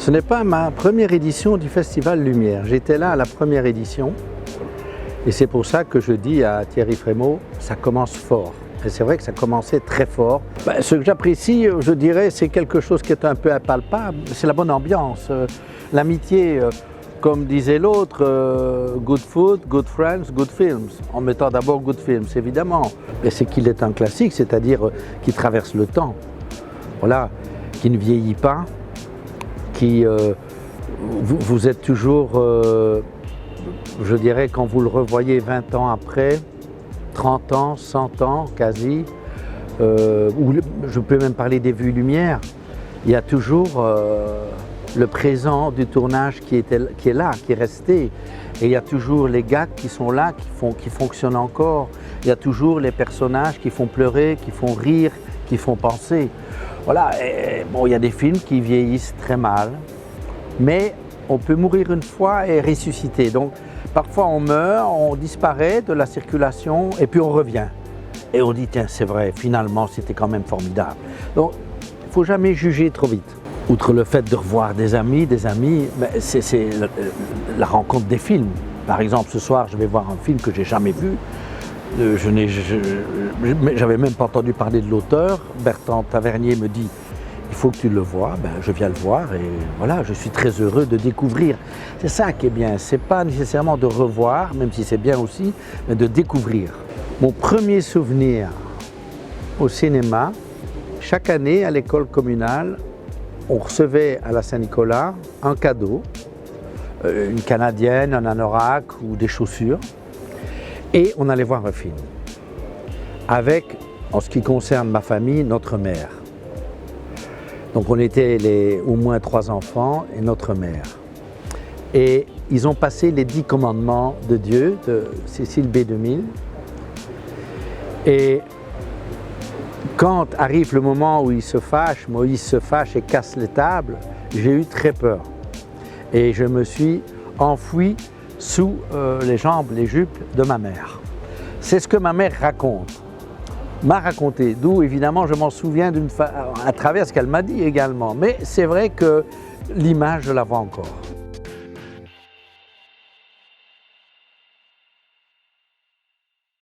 Ce n'est pas ma première édition du Festival Lumière. J'étais là à la première édition et c'est pour ça que je dis à Thierry Frémaux, ça commence fort. Et c'est vrai que ça commençait très fort. Ce que j'apprécie, je dirais, c'est quelque chose qui est un peu impalpable, c'est la bonne ambiance. L'amitié, comme disait l'autre, good food, good friends, good films. En mettant d'abord good films, évidemment. Et c'est qu'il est un classique, c'est-à-dire qui traverse le temps. Voilà, qui ne vieillit pas, qui vous êtes toujours, je dirais, quand vous le revoyez 20 ans après, 30 ans, 100 ans quasi, ou je peux même parler des vues lumière, il y a toujours le présent du tournage qui est là, qui est resté. Et il y a toujours les gags qui sont là, qui fonctionnent encore. Il y a toujours les personnages qui font pleurer, qui font rire, qui font penser. Voilà, et bon, il y a des films qui vieillissent très mal, mais on peut mourir une fois et ressusciter. Donc, parfois on meurt, on disparaît de la circulation et puis on revient. Et on dit, tiens, c'est vrai, finalement, c'était quand même formidable. Donc, il ne faut jamais juger trop vite. Outre le fait de revoir des amis, c'est la rencontre des films. Par exemple, ce soir, je vais voir un film que je n'ai jamais vu. J'avais même pas entendu parler de l'auteur. Bertrand Tavernier me dit, il faut que tu le vois. Je viens le voir et voilà, je suis très heureux de découvrir. C'est ça qui est bien, c'est pas nécessairement de revoir, même si c'est bien aussi, mais de découvrir. Mon premier souvenir au cinéma, chaque année à l'école communale, on recevait à la Saint-Nicolas un cadeau, une canadienne, un anorak ou des chaussures, et on allait voir un film avec, en ce qui concerne ma famille, notre mère. Donc on était au moins 3 enfants et notre mère. Et ils ont passé les 10 commandements de Dieu, de Cécile B. 2000. Et quand arrive le moment où Moïse se fâche et casse les tables, j'ai eu très peur. Et je me suis enfoui sous les jambes, les jupes de ma mère. C'est ce que ma mère m'a raconté, d'où évidemment je m'en souviens à travers ce qu'elle m'a dit également. Mais c'est vrai que l'image, je la vois encore.